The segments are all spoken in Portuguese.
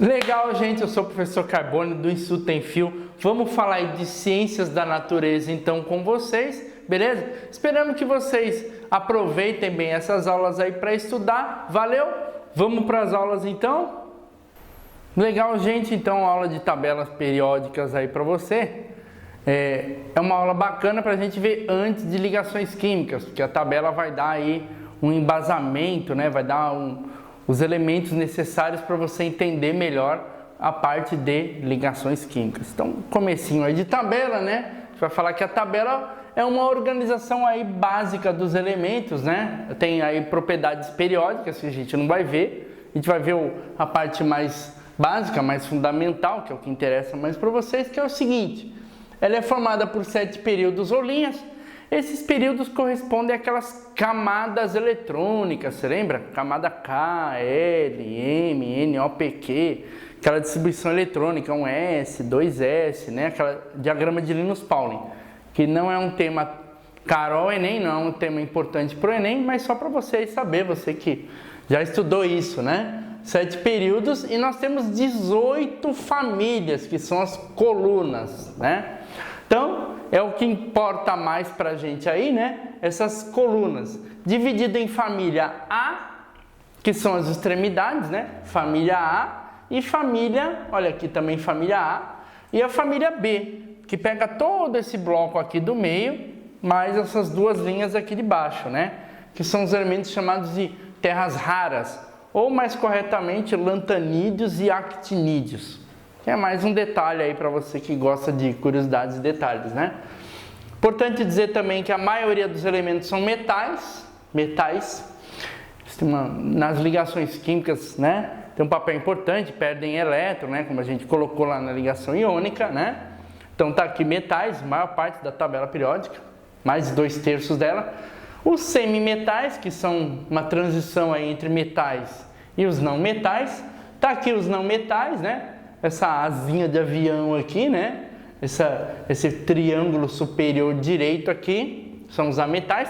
Legal, gente, eu sou o professor Carbone do Instituto Tem Fio. Vamos falar aí de ciências da natureza então com vocês, beleza? Esperamos que vocês aproveitem bem essas aulas aí para estudar. Valeu? Vamos para as aulas então? Legal, gente, então aula de tabelas periódicas aí para você. É uma aula bacana para a gente ver antes de ligações químicas, porque a tabela vai dar aí um embasamento, né? Vai dar os elementos necessários para você entender melhor a parte de ligações químicas. Então, comecinho aí de tabela, né? A gente vai falar que a tabela é uma organização aí básica dos elementos, né? Tem aí propriedades periódicas que a gente não vai ver. A gente vai ver a parte mais básica, mais fundamental, que é o que interessa mais para vocês, que é o seguinte: ela é formada por 7 períodos ou linhas. Esses períodos correspondem àquelas camadas eletrônicas, você lembra? Camada K, L, M, N, O, P, Q, aquela distribuição eletrônica, um S, 2S, né? Aquela diagrama de Linus Pauling, que não é um tema caro ao Enem, não é um tema importante para o Enem, mas só para vocês saber, você que já estudou isso, né? 7 períodos e nós temos 18 famílias, que são as colunas, né? Então, é o que importa mais para a gente aí, né? Essas colunas, dividido em família A, que são as extremidades, né? Família A e família, olha aqui também família A, e a família B, que pega todo esse bloco aqui do meio, mais essas duas linhas aqui de baixo, né? Que são os elementos chamados de terras raras, ou mais corretamente, lantanídeos e actinídeos. É mais um detalhe aí para você que gosta de curiosidades e detalhes, né? Importante dizer também que a maioria dos elementos são metais. Nas ligações químicas, né? Tem um papel importante, perdem elétron, né? Como a gente colocou lá na ligação iônica, né? Então tá aqui metais, maior parte da tabela periódica, mais de 2/3 dela. Os semimetais, que são uma transição aí entre metais e os não metais. Tá aqui os não metais, né? Essa asinha de avião aqui, né? Esse triângulo superior direito aqui são os ametais.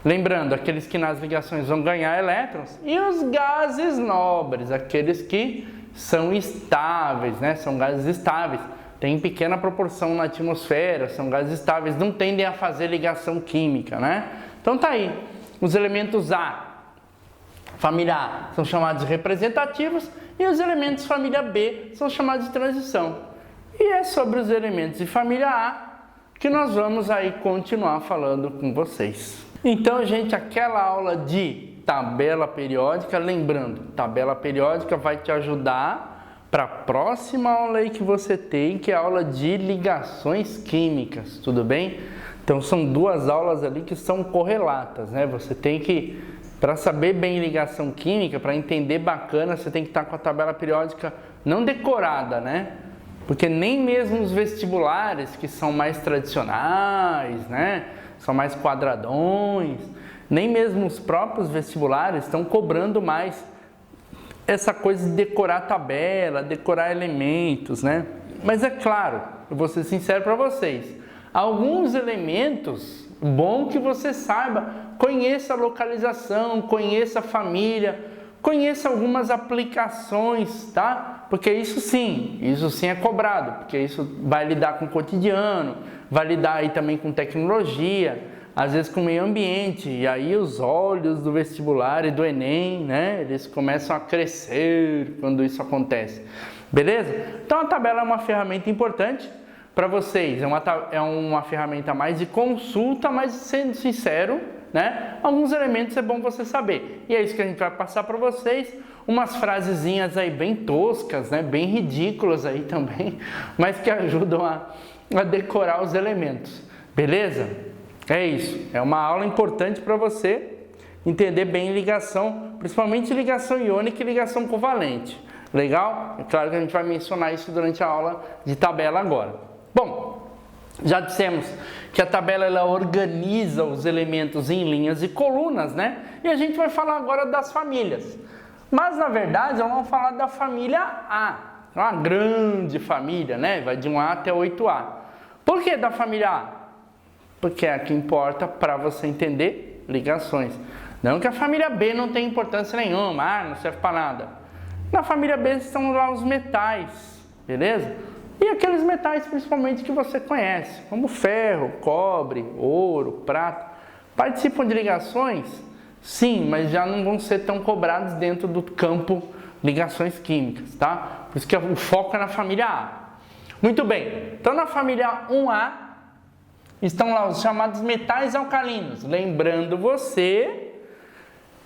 Lembrando, aqueles que nas ligações vão ganhar elétrons. E os gases nobres, aqueles que são estáveis, né? São gases estáveis. Tem pequena proporção na atmosfera, são gases estáveis, não tendem a fazer ligação química, né? Então tá aí, os elementos A, família A, são chamados de representativos e os elementos família B são chamados de transição. E é sobre os elementos de família A que nós vamos aí continuar falando com vocês. Então, gente, aquela aula de tabela periódica, lembrando, tabela periódica vai te ajudar para a próxima aula aí que você tem, que é a aula de ligações químicas, tudo bem? Então, são 2 aulas ali que são correlatas, né? Você tem que, para saber bem ligação química, para entender bacana, você tem que estar com a tabela periódica não decorada, né? Porque nem mesmo os vestibulares, que são mais tradicionais, né? São mais quadradões, nem mesmo os próprios vestibulares estão cobrando mais essa coisa de decorar tabela, decorar elementos, né? Mas é claro, eu vou ser sincero para vocês, alguns elementos, bom que você saiba, conheça a localização, conheça a família, conheça algumas aplicações, tá? Porque isso sim é cobrado, porque isso vai lidar com o cotidiano, vai lidar aí também com tecnologia, às vezes com o meio ambiente, e aí os olhos do vestibular e do Enem, né? Eles começam a crescer quando isso acontece, beleza? Então a tabela é uma ferramenta importante para vocês, é uma ferramenta mais de consulta, mas sendo sincero, né? Alguns elementos é bom você saber. E é isso que a gente vai passar para vocês. Umas frasezinhas aí bem toscas, né? Bem ridículas aí também, mas que ajudam a decorar os elementos. Beleza? É isso. É uma aula importante para você entender bem ligação, principalmente ligação iônica e ligação covalente. Legal? É claro que a gente vai mencionar isso durante a aula de tabela agora. Bom, já dissemos que a tabela ela organiza os elementos em linhas e colunas, né? E a gente vai falar agora das famílias. Mas, na verdade, nós vamos falar da família A. Uma grande família, né? Vai de 1A até 8A. Por que da família A? Porque é a que importa para você entender ligações. Não que a família B não tenha importância nenhuma, não serve para nada. Na família B estão lá os metais, beleza? E aqueles metais principalmente que você conhece, como ferro, cobre, ouro, prata. Participam de ligações? Sim, mas já não vão ser tão cobrados dentro do campo ligações químicas, tá? Por isso que o foco é na família A. Muito bem, então na família 1A estão lá os chamados metais alcalinos. Lembrando você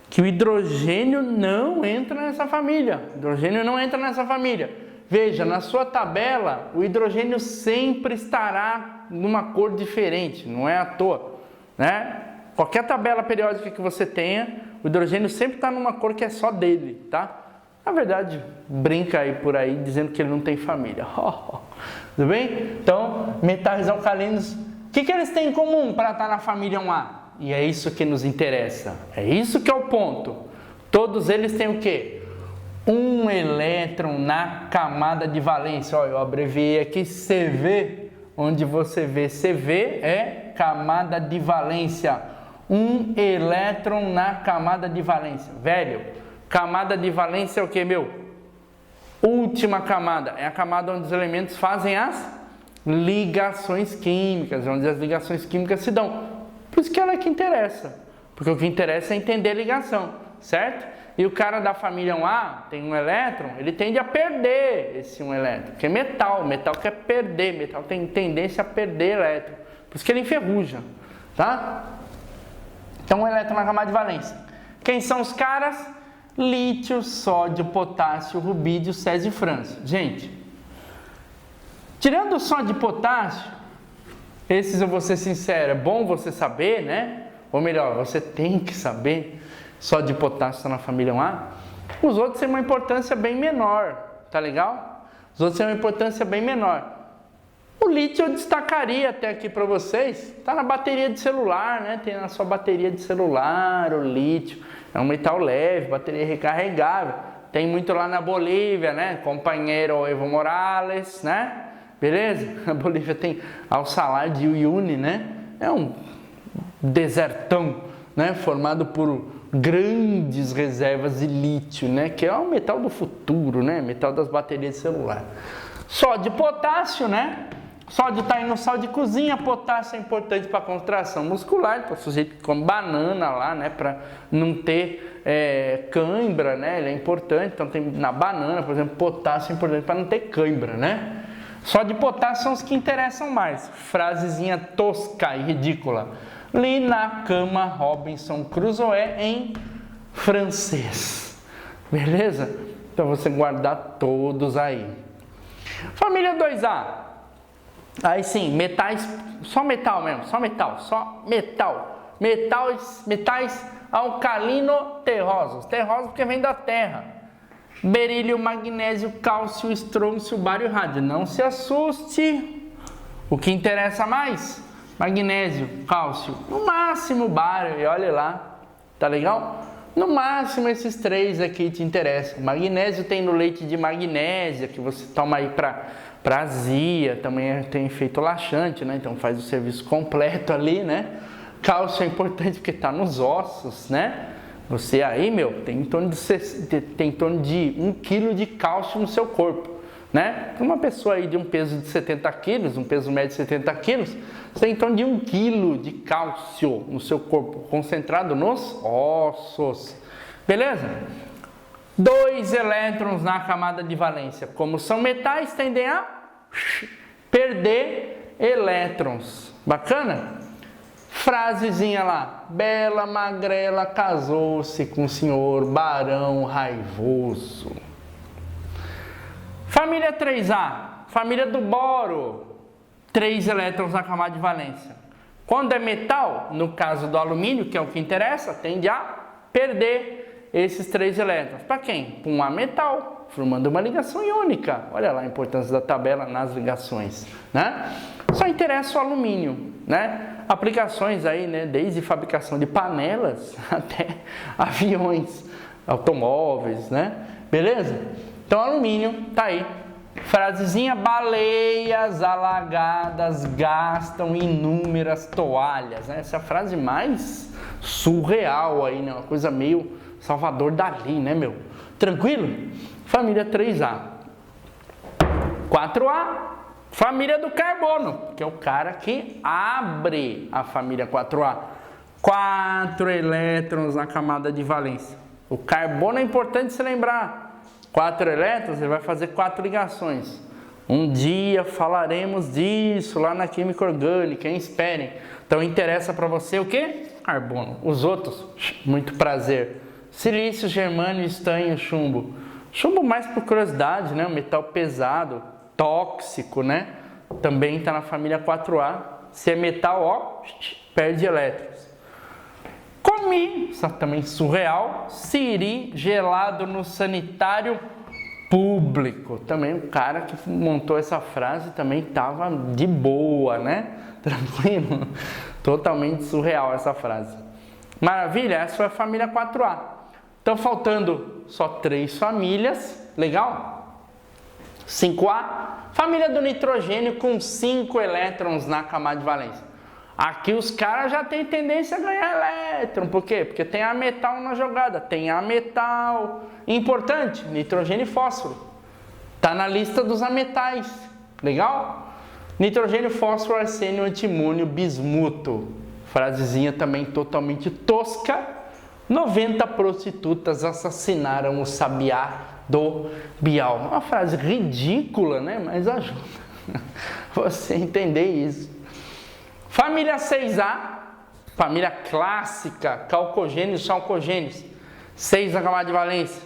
que o hidrogênio não entra nessa família. O hidrogênio não entra nessa família. Veja, na sua tabela, o hidrogênio sempre estará numa cor diferente, não é à toa, né? Qualquer tabela periódica que você tenha, o hidrogênio sempre está numa cor que é só dele, tá? Na verdade, brinca aí por aí dizendo que ele não tem família. Tudo bem? Então, metais alcalinos, o que eles têm em comum para estar na família 1A? E é isso que nos interessa. É isso que é o ponto. Todos eles têm o quê? Um elétron na camada de valência. Olha, eu abreviei aqui CV, onde você vê CV é camada de valência. Um elétron na camada de valência. Velho, camada de valência é o que, meu? Última camada. É a camada onde os elementos fazem as ligações químicas, onde as ligações químicas se dão. Por isso que ela é que interessa. Porque o que interessa é entender a ligação, certo? E o cara da família 1A tem um elétron, ele tende a perder esse um elétron, que é metal. Metal quer perder, metal tem tendência a perder elétron. Por isso que ele enferruja, tá? Então, um elétron na camada de valência. Quem são os caras? Lítio, sódio, potássio, rubídio, césio e frâncio. Gente, tirando o sódio e potássio, esses eu vou ser sincero, é bom você saber, né? Ou melhor, você tem que saber. Sódio e potássio estão na família 1A. Os outros têm uma importância bem menor, tá legal? Os outros têm uma importância bem menor. O lítio eu destacaria até aqui para vocês. Está na bateria de celular, né? Tem na sua bateria de celular o lítio. É um metal leve, bateria recarregável. Tem muito lá na Bolívia, né? Companheiro Evo Morales, né? Beleza? A Bolívia tem ao Salar de Uyuni, né? É um desertão, né? Formado por grandes reservas de lítio, né? Que é o metal do futuro, né? Metal das baterias de celular. Sódio e potássio, né? Sódio está aí no sal de cozinha, potássio é importante para a contração muscular, para o sujeito que come banana lá, né? Para não ter cãibra, né? Ele é importante, então tem na banana, por exemplo, potássio é importante para não ter cãibra, né? Sódio e potássio são os que interessam mais. Frasezinha tosca e ridícula. Li na cama Robinson Crusoe em francês. Beleza? Então você guardar todos aí. Família 2A. Aí sim, metais, só metal mesmo, só metal, só metal. Metais alcalino-terrosos. Terrosos porque vem da terra. Berílio, magnésio, cálcio, estrôncio, bário e rádio. Não se assuste. O que interessa mais? Magnésio, cálcio, no máximo bário, e olha lá, tá legal? No máximo esses três aqui te interessam. Magnésio tem no leite de magnésia, que você toma aí para azia, também tem efeito laxante, né? Então faz o serviço completo ali, né? Cálcio é importante porque tá nos ossos, né? Você aí, meu, tem em torno de 1 kg de cálcio no seu corpo, né? Uma pessoa aí de um peso de 70 quilos, um peso médio de 70 quilos, você tem em torno de 1 kg de cálcio no seu corpo, concentrado nos ossos. Beleza? 2 elétrons na camada de valência. Como são metais, tendem a perder elétrons. Bacana? Frasezinha lá. Bela magrela casou-se com o senhor barão raivoso. Família 3A. Família do boro. 3 elétrons na camada de valência. Quando é metal, no caso do alumínio, que é o que interessa, tende a perder esses 3 elétrons. Para quem? Para um ametal, formando uma ligação iônica. Olha lá a importância da tabela nas ligações, né? Só interessa o alumínio, né? Aplicações aí, né? Desde fabricação de panelas até aviões, automóveis, né? Beleza? Então, alumínio tá aí. Frasezinha: baleias alagadas gastam inúmeras toalhas, né? Essa é a frase mais surreal aí, né? Uma coisa meio Salvador Dalí, né, meu? Tranquilo? Família 3A. 4A, família do carbono, que é o cara que abre a família 4A. 4 elétrons na camada de valência. O carbono é importante se lembrar. 4 elétrons, ele vai fazer 4 ligações. Um dia falaremos disso lá na química orgânica, hein? Esperem. Então interessa para você o quê? Carbono. Os outros, muito prazer. Silício, germânio, estanho, chumbo. Chumbo mais por curiosidade, né? Um metal pesado, tóxico, né? Também está na família 4A. Se é metal, ó, perde elétrons. Comi, isso também surreal, siri gelado no sanitário público. Também o cara que montou essa frase também estava de boa, né? Tranquilo? Totalmente surreal essa frase. Maravilha? Essa foi a família 4A. Então faltando só 3 famílias, legal? 5A, família do nitrogênio com 5 elétrons na camada de valência. Aqui os caras já têm tendência a ganhar elétron. Por quê? Porque tem A metal na jogada. Tem A metal. Importante, nitrogênio e fósforo. Está na lista dos ametais. Legal? Nitrogênio, fósforo, arsênio, antimônio, bismuto. Frasezinha também totalmente tosca. 90 prostitutas assassinaram o sabiá do Bial. Uma frase ridícula, né? Mas ajuda você a entender isso. Família 6A, família clássica, calcogênios, chalcogênios, 6 na camada de valência,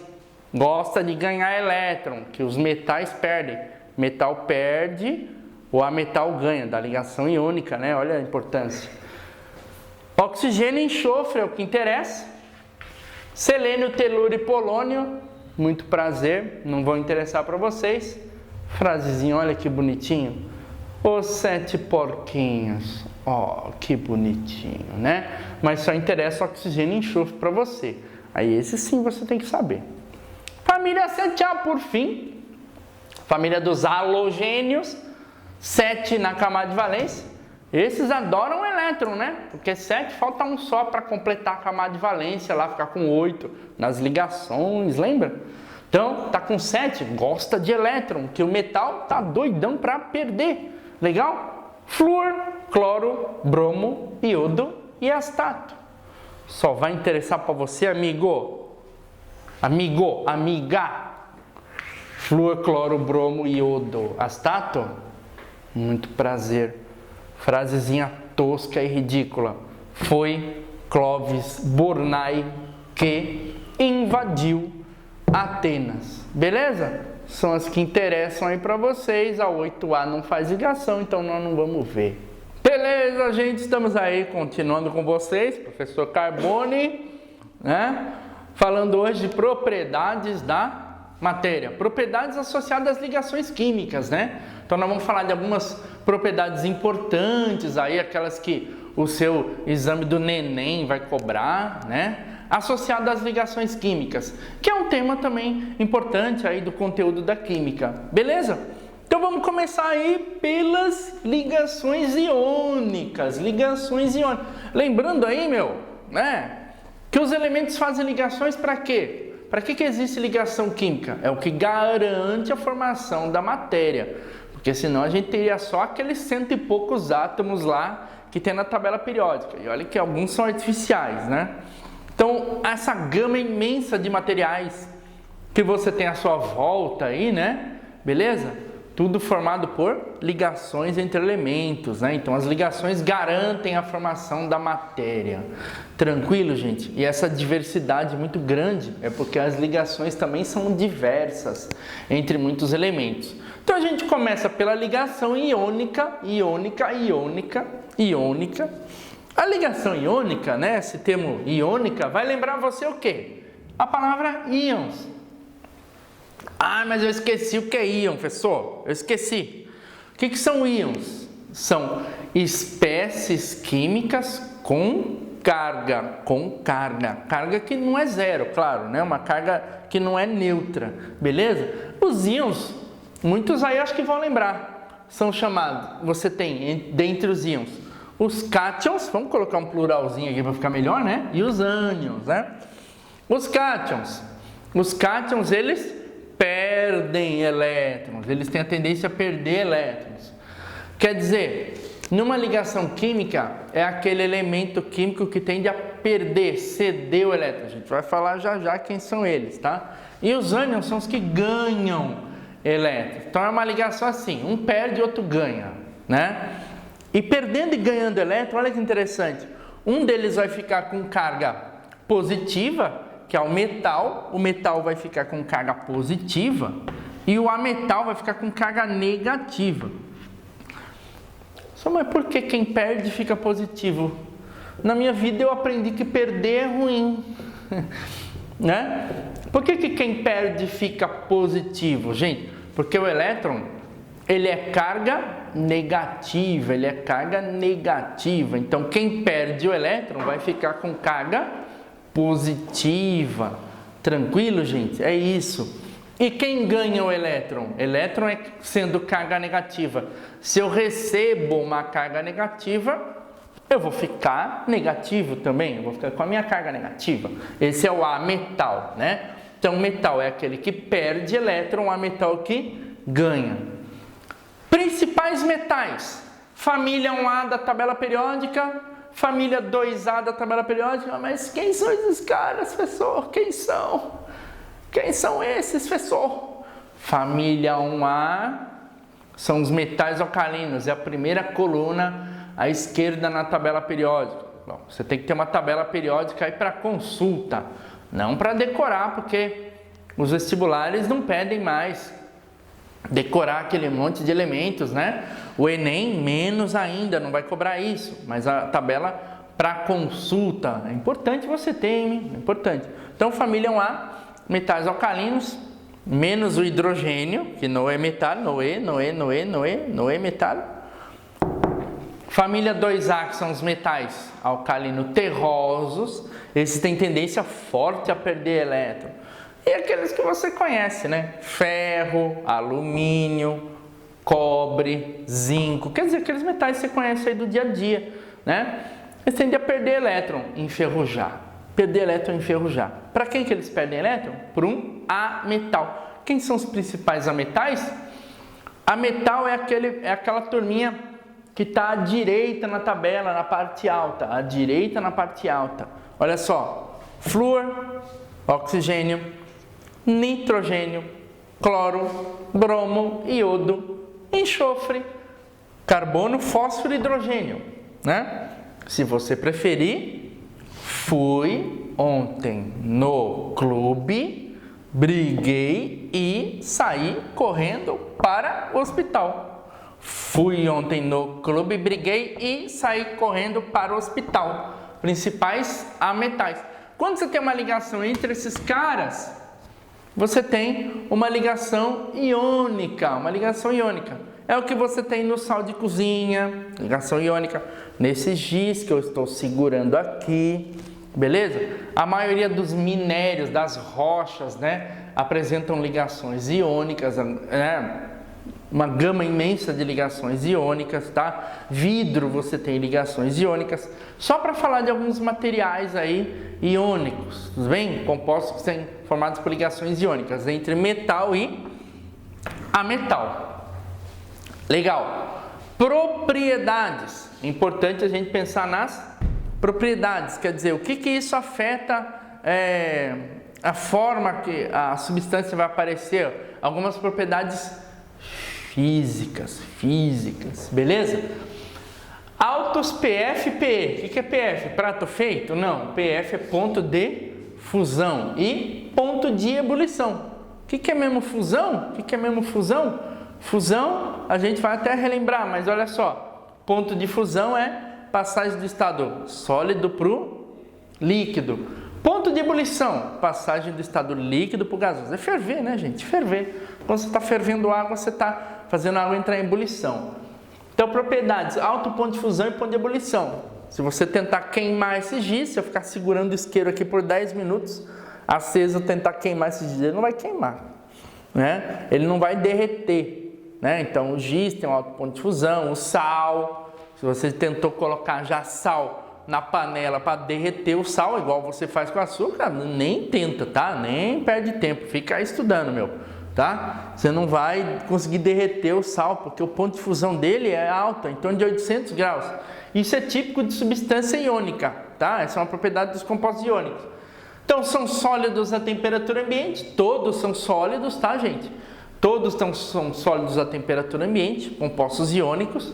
gosta de ganhar elétron, que os metais perdem. Metal perde, ou a metal ganha, da ligação iônica, né? Olha a importância. Oxigênio e enxofre é o que interessa. Selênio, telúrio e polônio, muito prazer, não vão interessar para vocês. Frasezinha, olha que bonitinho. Os 7 porquinhos. Ó, que bonitinho, né? Mas só interessa oxigênio e enxofre para você. Aí esse sim você tem que saber. Família 7A, por fim. Família dos halogênios. 7 na camada de valência. Esses adoram o elétron, né? Porque 7 falta um só para completar a camada de valência, lá ficar com 8 nas ligações, lembra? Então, tá com 7, gosta de elétron, que o metal tá doidão para perder. Legal? Flúor, cloro, bromo, iodo e astato. Só vai interessar para você, amigo. Amigo, amiga. Flúor, cloro, bromo, iodo, astato. Muito prazer. Frasezinha tosca e ridícula. Foi Clóvis Bornai que invadiu Atenas. Beleza? São as que interessam aí para vocês. A 8A não faz ligação, então nós não vamos ver. Beleza, gente? Estamos aí continuando com vocês, professor Carbone, né? Falando hoje de propriedades da matéria. Propriedades associadas às ligações químicas, né? Então nós vamos falar de algumas propriedades importantes aí, aquelas que o seu exame do Neném vai cobrar, né? Associado às ligações químicas, que é um tema também importante aí do conteúdo da química, beleza? Então vamos começar aí pelas ligações iônicas, Lembrando aí, né, que os elementos fazem ligações para quê? Para que existe ligação química? É o que garante a formação da matéria, porque senão a gente teria só aqueles 100 e poucos átomos lá que tem na tabela periódica, e olha que alguns são artificiais, né? Então, essa gama imensa de materiais que você tem à sua volta aí, né? Beleza? Tudo formado por ligações entre elementos, né? Então, as ligações garantem a formação da matéria. Tranquilo, gente? E essa diversidade muito grande é porque as ligações também são diversas entre muitos elementos. Então, a gente começa pela ligação iônica. A ligação iônica, né, esse termo iônica, vai lembrar você o quê? A palavra íons. Ah, mas eu esqueci o que é íon, professor. Eu esqueci. O que são íons? São espécies químicas com carga. Carga que não é zero, claro, né? Uma carga que não é neutra, beleza? Os íons, muitos aí acho que vão lembrar, são chamados, você tem dentre os íons, os cátions, vamos colocar um pluralzinho aqui para ficar melhor, né? E os ânions, né? Os cátions eles perdem elétrons, eles têm a tendência a perder elétrons. Quer dizer, numa ligação química é aquele elemento químico que tende a perder, ceder o elétron. A gente vai falar já já quem são eles, tá? E os ânions são os que ganham elétrons. Então é uma ligação assim, um perde e outro ganha, né? E perdendo e ganhando elétron, olha que interessante. Um deles vai ficar com carga positiva, que é o metal vai ficar com carga positiva, e o ametal vai ficar com carga negativa. Só, mas por que quem perde fica positivo? Na minha vida eu aprendi que perder é ruim, né? Por que quem perde fica positivo, gente? Porque o elétron, ele é carga negativa, Então, quem perde o elétron vai ficar com carga positiva. Tranquilo, gente? É isso. E quem ganha o elétron? Elétron é sendo carga negativa. Se eu recebo uma carga negativa, eu vou ficar negativo também. Eu vou ficar com a minha carga negativa. Esse é o ametal, né? Então, metal é aquele que perde elétron, ametal que ganha. Principais metais. Família 1A da tabela periódica, família 2A da tabela periódica. Mas quem são esses caras, professor? Quem são? Quem são esses, professor? Família 1A são os metais alcalinos, é a primeira coluna à esquerda na tabela periódica. Bom, você tem que ter uma tabela periódica aí para consulta, não para decorar, porque os vestibulares não pedem mais decorar aquele monte de elementos, né? O Enem, menos ainda, não vai cobrar isso, mas a tabela para consulta é importante você ter, hein? É importante. Então, família 1A, metais alcalinos, menos o hidrogênio, que não é metal, não é metal. Família 2A, que são os metais alcalino-terrosos, esses têm tendência forte a perder elétron. E aqueles que você conhece, né? Ferro, alumínio, cobre, zinco, quer dizer, aqueles metais que você conhece aí do dia a dia, né? Eles tendem a perder elétron, enferrujar. Perder elétron, enferrujar. Para quem que eles perdem elétron? Por um ametal. Quem são os principais ametais? Ametal é aquela turminha que está à direita na tabela, na parte alta. À direita na parte alta. Olha só. Flúor, oxigênio, nitrogênio, cloro, bromo, iodo, enxofre, carbono, fósforo e hidrogênio, né? Se você preferir, fui ontem no clube, briguei e saí correndo para o hospital. Fui ontem no clube, briguei e saí correndo para o hospital. Principais ametais. Quando você tem uma ligação entre esses caras, você tem uma ligação iônica, É o que você tem no sal de cozinha, ligação iônica, nesses giz que eu estou segurando aqui, beleza? A maioria dos minérios, das rochas, né, apresentam ligações iônicas, né? Uma gama imensa de ligações iônicas, tá? Vidro você tem ligações iônicas. Só para falar de alguns materiais aí iônicos, tudo bem? Compostos que são formados por ligações iônicas entre metal e ametal. Legal. Propriedades. Importante a gente pensar nas propriedades. Quer dizer, o que isso afeta a forma que a substância vai aparecer? Algumas propriedades físicas, beleza? Altos PF e PE. O que é PF? Prato feito? Não, PF é ponto de fusão e ponto de ebulição. O que é mesmo fusão? Fusão, a gente vai até relembrar, mas olha só, ponto de fusão é passagem do estado sólido para o líquido. Ponto de ebulição, passagem do estado líquido para o gasoso. É ferver, né, gente? Ferver. Quando você está fervendo água, você está fazendo a água entrar em ebulição. Então, propriedades, alto ponto de fusão e ponto de ebulição. Se você tentar queimar esse giz, se eu ficar segurando o isqueiro aqui por 10 minutos, aceso, tentar queimar esse giz, ele não vai queimar, né? Ele não vai derreter, né? Então, o giz tem um alto ponto de fusão, o sal Se você tentou colocar já sal na panela para derreter o sal, igual você faz com açúcar, nem tenta, tá? Nem perde tempo, fica aí estudando, meu, tá? Você não vai conseguir derreter o sal, porque o ponto de fusão dele é alto, em torno de 800 graus. Isso é típico de substância iônica, tá? Essa é uma propriedade dos compostos iônicos. Então, são sólidos à temperatura ambiente, todos são sólidos, tá, gente? Todos são sólidos à temperatura ambiente, compostos iônicos.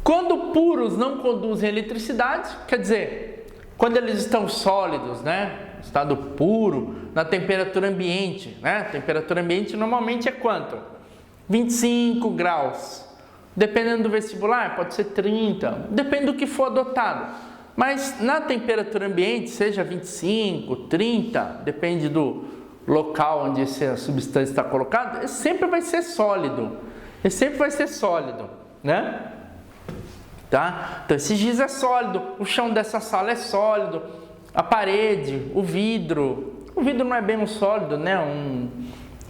Quando puros não conduzem eletricidade, quer dizer, quando eles estão sólidos, né, estado puro, na temperatura ambiente, né, temperatura ambiente normalmente é quanto? 25 graus, dependendo do vestibular, pode ser 30, depende do que for adotado, mas na temperatura ambiente, seja 25, 30, depende do local onde essa substância está colocada, ele sempre vai ser sólido, né? Tá? Então esse giz é sólido, o chão dessa sala é sólido, a parede, o vidro não é bem um sólido, né? Um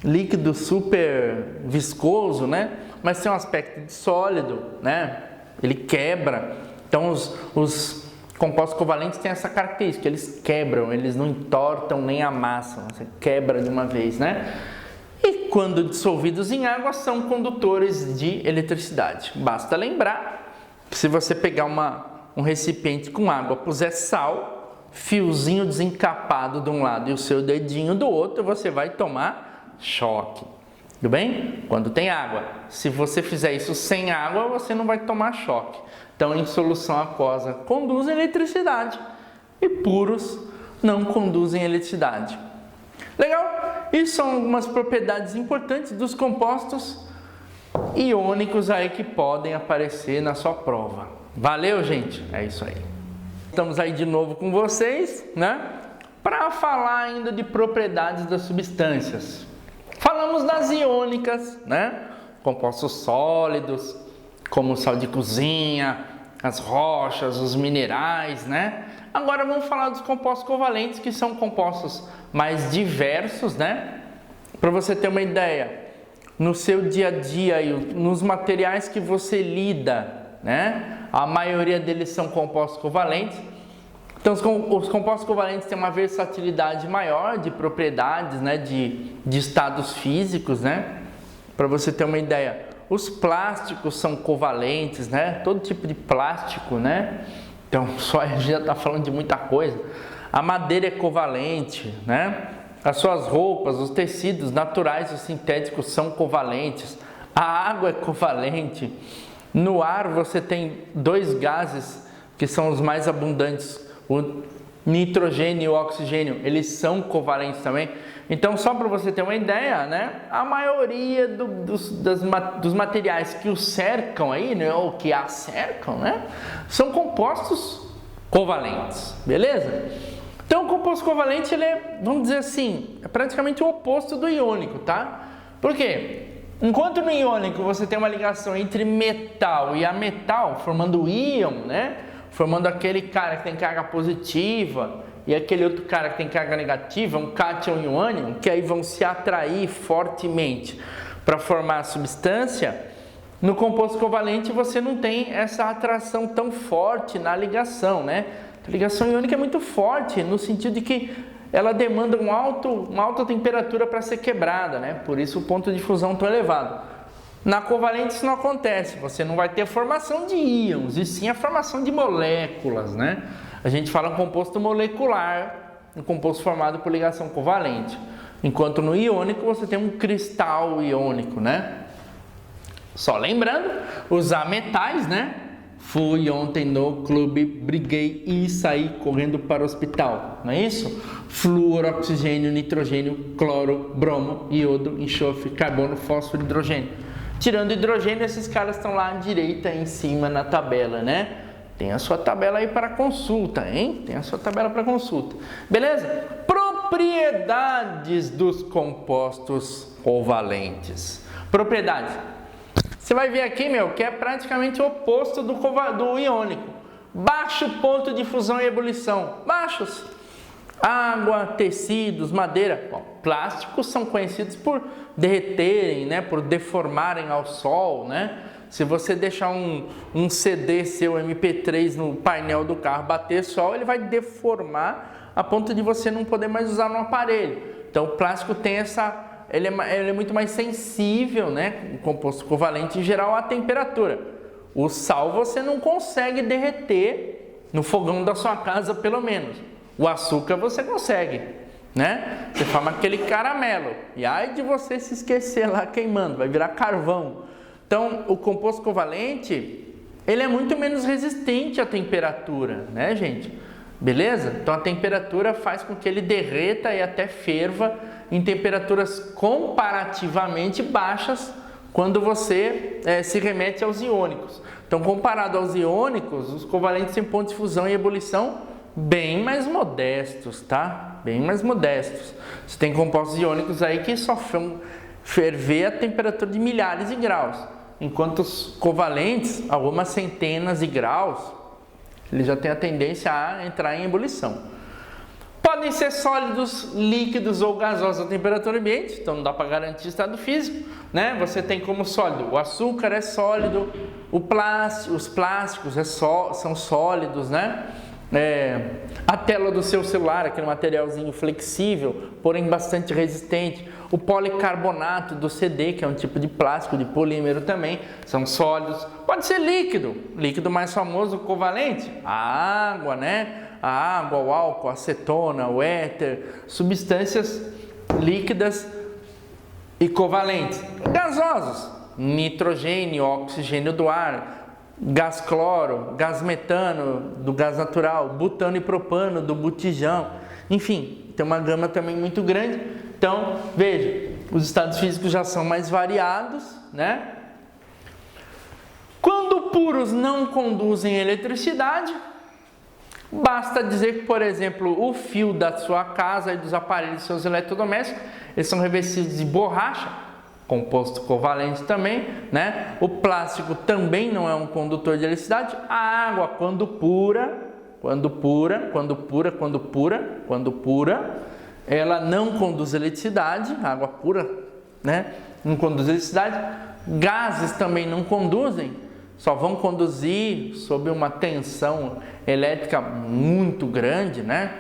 líquido super viscoso, né? Mas tem um aspecto de sólido, né? Ele quebra. Então os compostos covalentes têm essa característica, eles quebram, eles não entortam nem amassam, você quebra de uma vez, né? E quando dissolvidos em água são condutores de eletricidade. Basta lembrar, se você pegar um recipiente com água, puser sal, fiozinho desencapado de um lado e o seu dedinho do outro, você vai tomar choque. Tudo bem? Quando tem água. Se você fizer isso sem água, você não vai tomar choque. Então, em solução aquosa, conduzem eletricidade e puros não conduzem eletricidade. Legal? Isso são algumas propriedades importantes dos compostos iônicos aí que podem aparecer na sua prova. Valeu, gente? É isso aí. Estamos aí de novo com vocês, né? Para falar ainda de propriedades das substâncias. Falamos das iônicas, né? Compostos sólidos, como o sal de cozinha, as rochas, os minerais, né? Agora vamos falar dos compostos covalentes, que são compostos mais diversos, né? Para você ter uma ideia, no seu dia a dia, nos materiais que você lida, né? A maioria deles são compostos covalentes. Então, os compostos covalentes têm uma versatilidade maior de propriedades, né? De estados físicos, né? Para você ter uma ideia, os plásticos são covalentes, né? Todo tipo de plástico, né? Então, só a gente já está falando de muita coisa. A madeira é covalente, né? As suas roupas, os tecidos naturais e sintéticos são covalentes. A água é covalente. No ar você tem dois gases que são os mais abundantes, o nitrogênio e o oxigênio, eles são covalentes também. Então, só para você ter uma ideia, né? A maioria dos materiais que o cercam aí, né? Ou que a cercam, né? São compostos covalentes, beleza? Então, o composto covalente, ele é, vamos dizer assim, é praticamente o oposto do iônico, tá? Por quê? Enquanto no iônico você tem uma ligação entre metal e ametal, formando o íon, né? Formando aquele cara que tem carga positiva e aquele outro cara que tem carga negativa, um cátion e um ânion, que aí vão se atrair fortemente para formar a substância. No composto covalente você não tem essa atração tão forte na ligação, né? A ligação iônica é muito forte, no sentido de que ela demanda uma alta temperatura para ser quebrada, né? Por isso o ponto de fusão tão elevado. Na covalente isso não acontece, você não vai ter a formação de íons, e sim a formação de moléculas, né? A gente fala um composto molecular, um composto formado por ligação covalente. Enquanto no iônico você tem um cristal iônico, né? Só lembrando, usar metais, né? Fui ontem no clube, briguei e saí correndo para o hospital, não é isso? Flúor, oxigênio, nitrogênio, cloro, bromo, iodo, enxofre, carbono, fósforo, hidrogênio. Tirando hidrogênio, esses caras estão lá à direita, em cima na tabela, né? Tem a sua tabela aí para consulta, hein? Tem a sua tabela para consulta. Beleza? Propriedades dos compostos covalentes. Propriedades. Você vai ver aqui, meu, que é praticamente o oposto do iônico. Baixo ponto de fusão e ebulição. Baixos. Água, tecidos, madeira. Bom, plásticos são conhecidos por derreterem, né? Por deformarem ao sol, né? Se você deixar um CD seu MP3 no painel do carro bater sol, ele vai deformar a ponto de você não poder mais usar no aparelho. Então o plástico tem ele é muito mais sensível, né, o composto covalente em geral, à temperatura. O sal você não consegue derreter no fogão da sua casa, pelo menos. O açúcar você consegue, né? Você forma aquele caramelo. E ai de você se esquecer lá queimando, vai virar carvão. Então, o composto covalente, ele é muito menos resistente à temperatura, né, gente? Beleza? Então, a temperatura faz com que ele derreta e até ferva em temperaturas comparativamente baixas quando você se remete aos iônicos. Então, comparado aos iônicos, os covalentes têm pontos de fusão e ebulição bem mais modestos, tá? Bem mais modestos. Você tem compostos iônicos aí que só ferver a temperatura de milhares de graus, enquanto os covalentes, algumas centenas de graus, eles já têm a tendência a entrar em ebulição. Podem ser sólidos, líquidos ou gasosos a temperatura ambiente, então não dá para garantir estado físico, né? Você tem como sólido, o açúcar é sólido, os plásticos são sólidos, né? A tela do seu celular, aquele materialzinho flexível, porém bastante resistente. O policarbonato do CD, que é um tipo de plástico, de polímero também, são sólidos. Pode ser líquido. Líquido mais famoso, covalente, a água, né? A água, o álcool, a acetona, o éter, substâncias líquidas e covalentes. Gasosos, nitrogênio, oxigênio do ar, gás cloro, gás metano do gás natural, butano e propano do botijão, enfim, tem uma gama também muito grande. Então, veja, os estados físicos já são mais variados, né? Quando puros não conduzem eletricidade, basta dizer que, por exemplo, o fio da sua casa e dos aparelhos dos seus eletrodomésticos, eles são revestidos de borracha, composto covalente também, né? O plástico também não é um condutor de eletricidade. A água, quando pura, ela não conduz eletricidade. A água pura, né? Não conduz eletricidade. Gases também não conduzem, só vão conduzir sob uma tensão elétrica muito grande, né?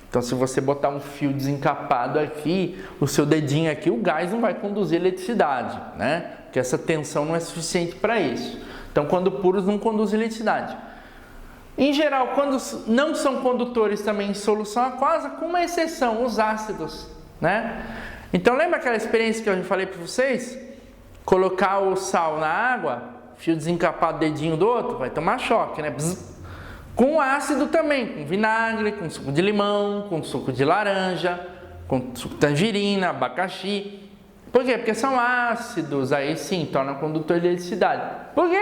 Então, se você botar um fio desencapado aqui, o seu dedinho aqui, o gás não vai conduzir eletricidade, né? Porque essa tensão não é suficiente para isso. Então, quando puros, não conduz eletricidade. Em geral, quando não são condutores também em solução aquosa, com uma exceção, os ácidos, né? Então, lembra aquela experiência que eu falei para vocês? Colocar o sal na água, fio desencapado, dedinho do outro, vai tomar choque, né? Bzz. Com ácido também, com vinagre, com suco de limão, com suco de laranja, com suco de tangerina, abacaxi. Por quê? Porque são ácidos, aí sim, tornam condutor de eletricidade. Por quê?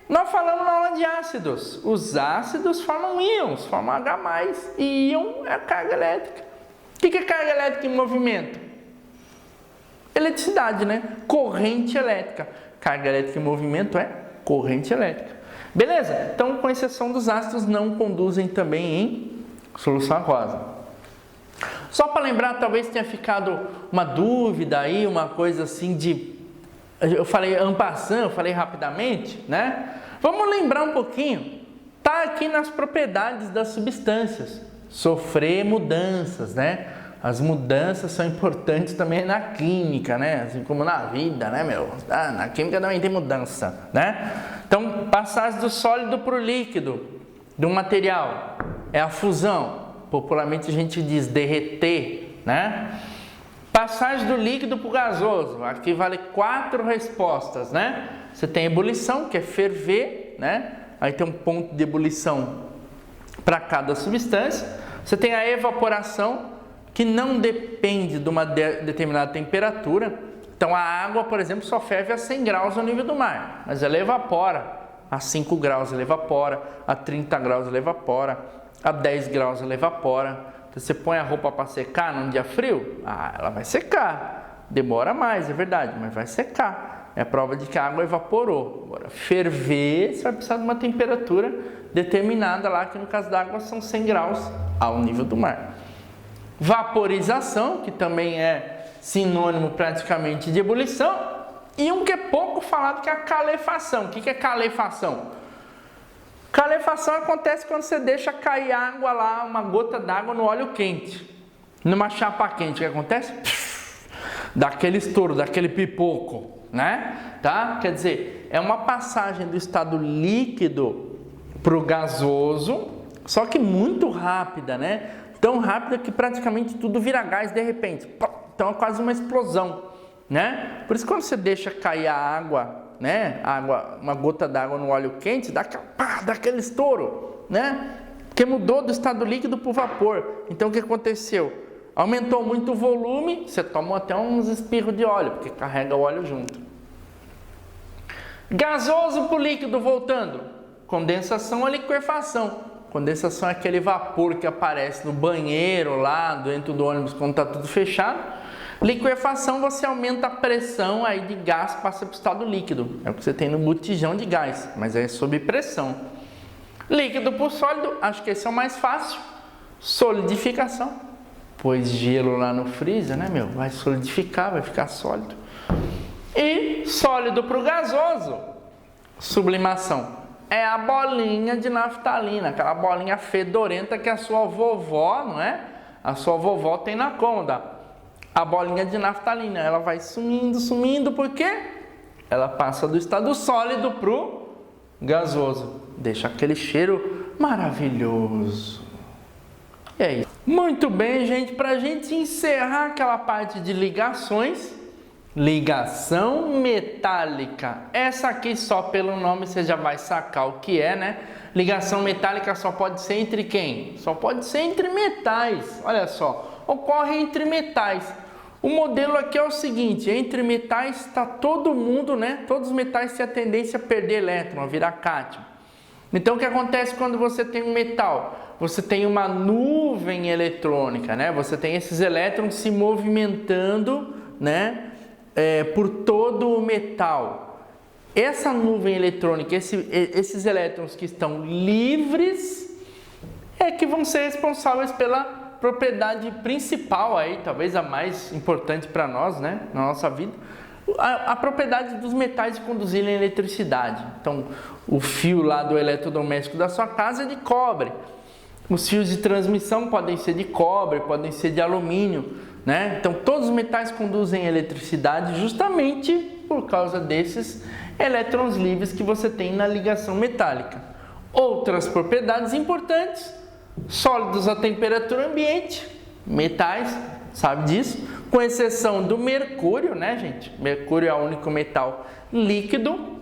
Nós falamos na aula de ácidos. Os ácidos formam íons, formam H+, e íon é a carga elétrica. O que é carga elétrica em movimento? Eletricidade, né? Corrente elétrica. Carga elétrica em movimento é corrente elétrica. Beleza? Então, com exceção dos ácidos, não conduzem também em solução aquosa. Só para lembrar, talvez tenha ficado uma dúvida aí, uma coisa assim de... Eu falei en passant, eu falei rapidamente, né? Vamos lembrar um pouquinho. Está aqui nas propriedades das substâncias. Sofrer mudanças, né? As mudanças são importantes também na química, né? Assim como na vida, né, meu? Na química também tem mudança, né? Então, passagem do sólido para o líquido de um material é a fusão. Popularmente a gente diz derreter, né? Passagem do líquido para o gasoso. Aqui vale 4 respostas, né? Você tem ebulição, que é ferver, né? Aí tem um ponto de ebulição para cada substância. Você tem a evaporação, que não depende de uma determinada temperatura. Então, a água, por exemplo, só ferve a 100 graus no nível do mar, mas ela evapora. A 5 graus ela evapora, a 30 graus ela evapora, a 10 graus ela evapora. Então, você põe a roupa para secar num dia frio, ela vai secar. Demora mais, é verdade, mas vai secar. É a prova de que a água evaporou. Agora, ferver, você vai precisar de uma temperatura determinada lá, que no caso da água são 100 graus ao nível do mar. Vaporização, que também é sinônimo praticamente de ebulição, E um que é pouco falado, que é a calefação. O que é calefação? Calefação acontece quando você deixa cair água lá, uma gota d'água no óleo quente. Numa chapa quente, o que acontece? Dá aquele estouro, daquele pipoco, né? Tá? Quer dizer, é uma passagem do estado líquido para o gasoso, só que muito rápida, né? Tão rápida que praticamente tudo vira gás de repente. Então é quase uma explosão, né? Por isso quando você deixa cair a água, né? Uma gota d'água no óleo quente, dá aquele estouro, né? Porque mudou do estado líquido para o vapor. Então o que aconteceu? Aumentou muito o volume, você toma até uns espirros de óleo, porque carrega o óleo junto. Gasoso para o líquido, voltando. Condensação ou liquefação. Condensação é aquele vapor que aparece no banheiro, lá dentro do ônibus, quando está tudo fechado. Liquefação, você aumenta a pressão aí de gás, passa para o estado líquido. É o que você tem no botijão de gás, mas é sob pressão. Líquido para o sólido, acho que esse é o mais fácil. Solidificação. Pôs gelo lá no freezer, né, meu? Vai solidificar, vai ficar sólido. E sólido para o gasoso, sublimação. É a bolinha de naftalina, aquela bolinha fedorenta que a sua vovó, não é? A sua vovó tem na cômoda. A bolinha de naftalina, ela vai sumindo, sumindo, por quê? Ela passa do estado sólido para o gasoso. Deixa aquele cheiro maravilhoso. E é isso. Muito bem, gente, para a gente encerrar aquela parte de ligações, ligação metálica. Essa aqui só pelo nome você já vai sacar o que é, né? Ligação metálica só pode ser entre quem? Só pode ser entre metais, olha só, ocorre entre metais. O modelo aqui é o seguinte, entre metais está todo mundo, né? Todos os metais têm a tendência a perder elétron, a virar cátion. Então o que acontece quando você tem um metal? Você tem uma nuvem eletrônica, né? Você tem esses elétrons se movimentando, né? Por todo o metal. Essa nuvem eletrônica, esses elétrons que estão livres, é que vão ser responsáveis pela propriedade principal aí, talvez a mais importante para nós, né? Na nossa vida. A propriedade dos metais de conduzirem eletricidade. Então, o fio lá do eletrodoméstico da sua casa é de cobre. Os fios de transmissão podem ser de cobre, podem ser de alumínio, né? Então, todos os metais conduzem eletricidade justamente por causa desses elétrons livres que você tem na ligação metálica. Outras propriedades importantes, sólidos a temperatura ambiente, metais, sabe disso? Com exceção do mercúrio, né, gente? Mercúrio é o único metal líquido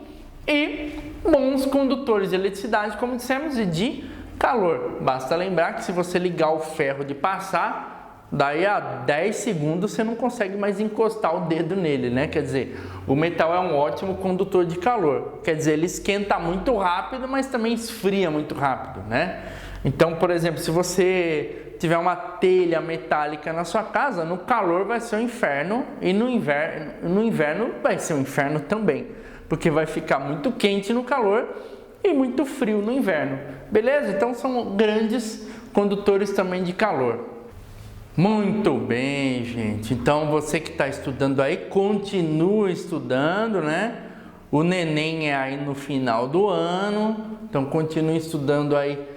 e bons condutores de eletricidade, como dissemos, e de calor. Basta lembrar que se você ligar o ferro de passar, daí a 10 segundos você não consegue mais encostar o dedo nele, né? Quer dizer, o metal é um ótimo condutor de calor. Quer dizer, ele esquenta muito rápido, mas também esfria muito rápido, né? Então, por exemplo, se você tiver uma telha metálica na sua casa, no calor vai ser um inferno e no inverno vai ser um inferno também, porque vai ficar muito quente no calor e muito frio no inverno, beleza? Então são grandes condutores também de calor. Muito bem, gente. Então você que está estudando aí, continua estudando, né? O neném é aí no final do ano, então continue estudando aí.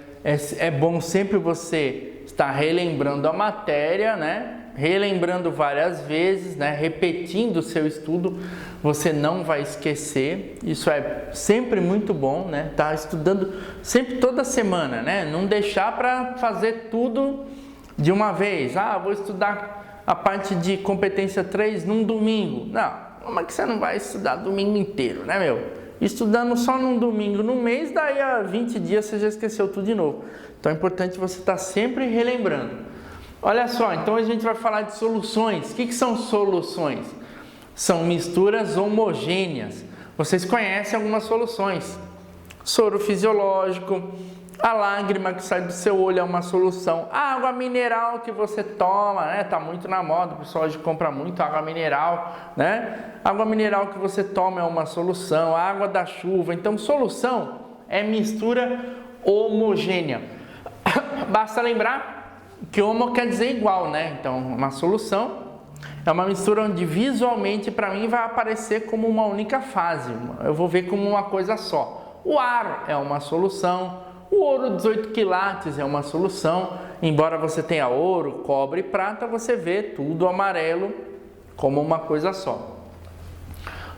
É bom sempre você estar relembrando a matéria, né? Relembrando várias vezes, né? Repetindo o seu estudo, você não vai esquecer. Isso é sempre muito bom, né? Tá estudando sempre toda semana, né? Não deixar para fazer tudo de uma vez. Ah, vou estudar a parte de competência 3 num domingo. Não, como é que você não vai estudar domingo inteiro, né, meu? Estudando só num domingo no mês, daí a 20 dias você já esqueceu tudo de novo. Então é importante você estar sempre relembrando. Olha só, então a gente vai falar de soluções. O que são soluções? São misturas homogêneas. Vocês conhecem algumas soluções. Soro fisiológico, a lágrima que sai do seu olho é uma solução. A água mineral que você toma, né? Tá muito na moda, o pessoal hoje compra muito água mineral, né? Água mineral que você toma é uma solução. A água da chuva. Então, solução é mistura homogênea. Basta lembrar que homo quer dizer igual, né? Então, uma solução É uma mistura onde visualmente para mim vai aparecer como uma única fase. Eu vou ver como uma coisa só. O ar é uma solução, o ouro 18 quilates é uma solução. Embora você tenha ouro, cobre e prata, você vê tudo amarelo como uma coisa só.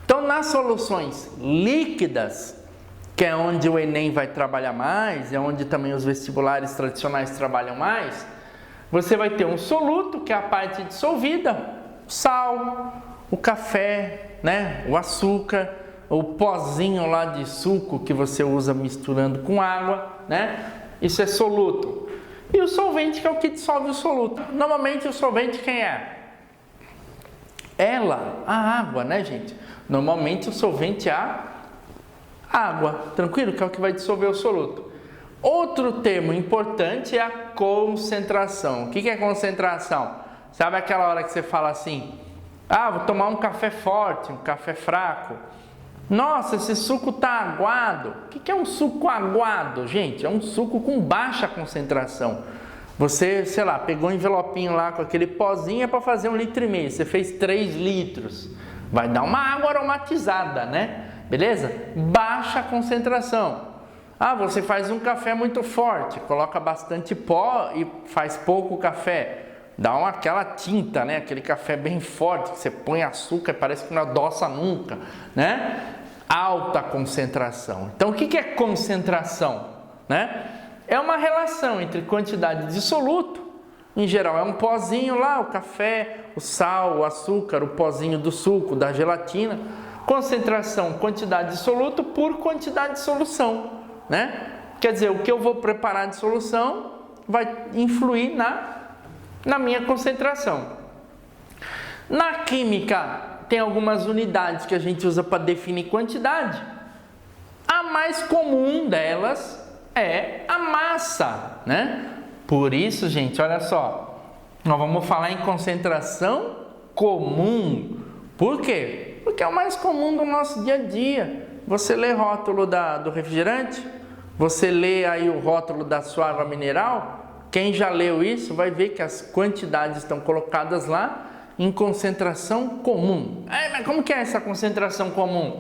Então, nas soluções líquidas, que é onde o Enem vai trabalhar mais, é onde também os vestibulares tradicionais trabalham mais, você vai ter um soluto, que é a parte dissolvida, o sal, o café, né, o açúcar, o pozinho lá de suco que você usa misturando com água, né? Isso é soluto. E o solvente, que é o que dissolve o soluto. Normalmente o solvente quem é? Ela, a água, né, gente? Normalmente o solvente é a água, tranquilo? Que é o que vai dissolver o soluto. Outro termo importante é a concentração. O que é concentração? Sabe aquela hora que você fala assim, vou tomar um café forte, um café fraco. Nossa, esse suco tá aguado. O que é um suco aguado, gente? É um suco com baixa concentração. Você, sei lá, pegou um envelopinho lá com aquele pozinho para fazer 1,5 litros. Você fez 3 litros. Vai dar uma água aromatizada, né? Beleza? Baixa concentração. Você faz um café muito forte, coloca bastante pó e faz pouco café. Dá aquela tinta, né? Aquele café bem forte, que você põe açúcar e parece que não adoça nunca, né? Alta concentração. Então, o que é concentração? Né? É uma relação entre quantidade de soluto, em geral é um pozinho lá, o café, o sal, o açúcar, o pozinho do suco, da gelatina. Concentração, quantidade de soluto por quantidade de solução, né? Quer dizer, o que eu vou preparar de solução vai influir na minha concentração. Na química, tem algumas unidades que a gente usa para definir quantidade. A mais comum delas é a massa, né? Por isso, gente, olha só, nós vamos falar em concentração comum. Por quê? Porque é o mais comum do nosso dia a dia. Você lê rótulo do refrigerante, você lê aí o rótulo da sua água mineral. Quem já leu isso vai ver que as quantidades estão colocadas lá em concentração comum. Mas como que é essa concentração comum?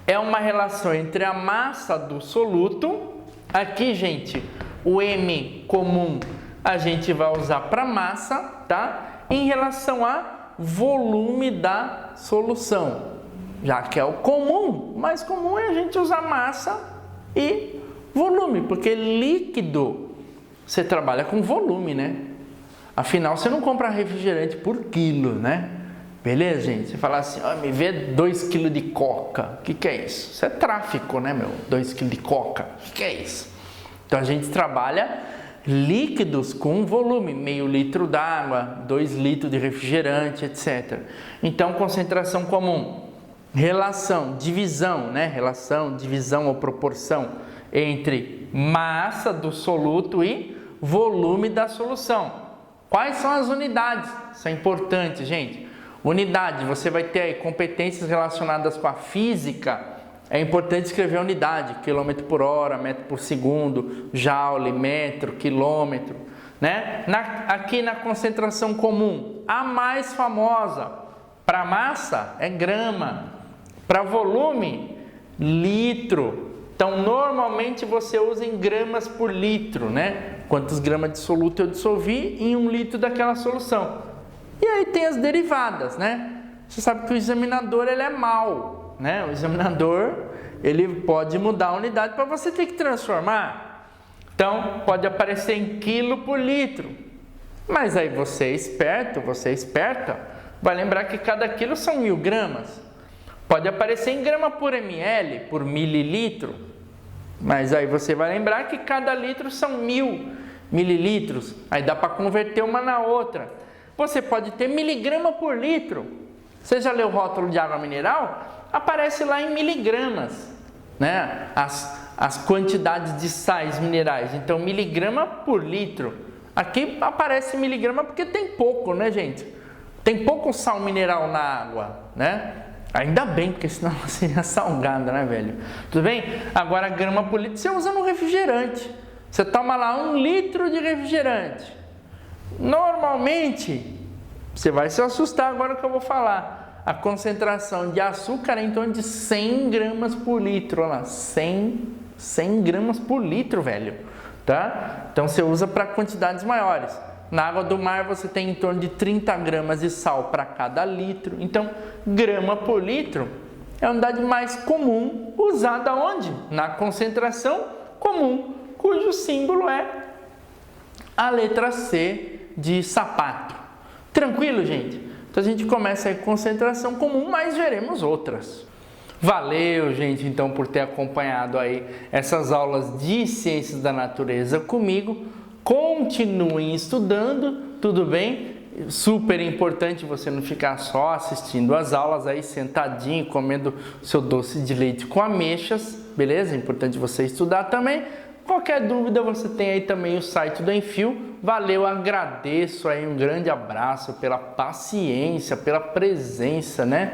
É uma relação entre a massa do soluto. Aqui, gente, o M comum a gente vai usar para massa, tá? Em relação a volume da solução. Já que é o comum, o mais comum é a gente usar massa e volume, porque líquido você trabalha com volume, né? Afinal, você não compra refrigerante por quilo, né? Beleza, gente? Você fala assim, me vê 2 kg de coca. O que é isso? Isso é tráfico, né, meu? 2 kg de coca. O que é isso? Então, a gente trabalha líquidos com volume. Meio litro d'água, 2 litros de refrigerante, etc. Então, concentração comum. Relação, divisão, né? Relação, divisão ou proporção entre massa do soluto e volume da solução. Quais são as unidades? Isso é importante, gente. Unidade, você vai ter aí competências relacionadas com a física. É importante escrever a unidade, quilômetro por hora, metro por segundo, joule, metro, quilômetro, né? Aqui na concentração comum, a mais famosa para massa é grama, para volume, litro. Então, normalmente você usa em gramas por litro, né? Quantos gramas de soluto eu dissolvi em 1 litro daquela solução. E aí tem as derivadas, né? Você sabe que o examinador ele é mau, né? O examinador ele pode mudar a unidade para você ter que transformar. Então, pode aparecer em quilo por litro. Mas aí você é esperto, você é esperta, vai lembrar que cada quilo são 1000 gramas. Pode aparecer em grama por ml, por mililitro. Mas aí você vai lembrar que cada litro são 1000 mililitros. Aí dá para converter uma na outra. Você pode ter miligrama por litro. Você já leu o rótulo de água mineral? Aparece lá em miligramas, né? As quantidades de sais minerais. Então, miligrama por litro. Aqui aparece miligrama porque tem pouco, né, gente? Tem pouco sal mineral na água, né? Ainda bem, porque senão ela seria salgada, né, velho? Tudo bem? Agora, grama por litro você usa no refrigerante. Você toma lá 1 litro de refrigerante. Normalmente, Você vai se assustar agora que eu vou falar. A concentração de açúcar é em torno de 100 gramas por litro. Olha lá, 100 gramas por litro, velho. Tá? Então você usa para quantidades maiores. Na água do mar você tem em torno de 30 gramas de sal para cada litro. Então, grama por litro é a unidade mais comum usada onde? Na concentração comum, cujo símbolo é a letra C de sapato. Tranquilo, gente? Então a gente começa aí com concentração comum, mas veremos outras. Valeu, gente, então, por ter acompanhado aí essas aulas de ciências da natureza comigo. Continuem estudando, tudo bem? Super importante você não ficar só assistindo as aulas aí sentadinho, comendo seu doce de leite com ameixas, beleza? É importante você estudar também. Qualquer dúvida você tem aí também o site do Enfio. Valeu, agradeço aí, um grande abraço pela paciência, pela presença, né?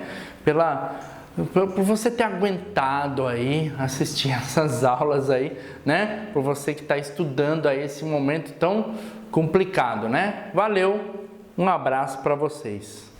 Por você ter aguentado aí, assistir essas aulas aí, né? Por você que está estudando aí esse momento tão complicado, né? Valeu, um abraço para vocês.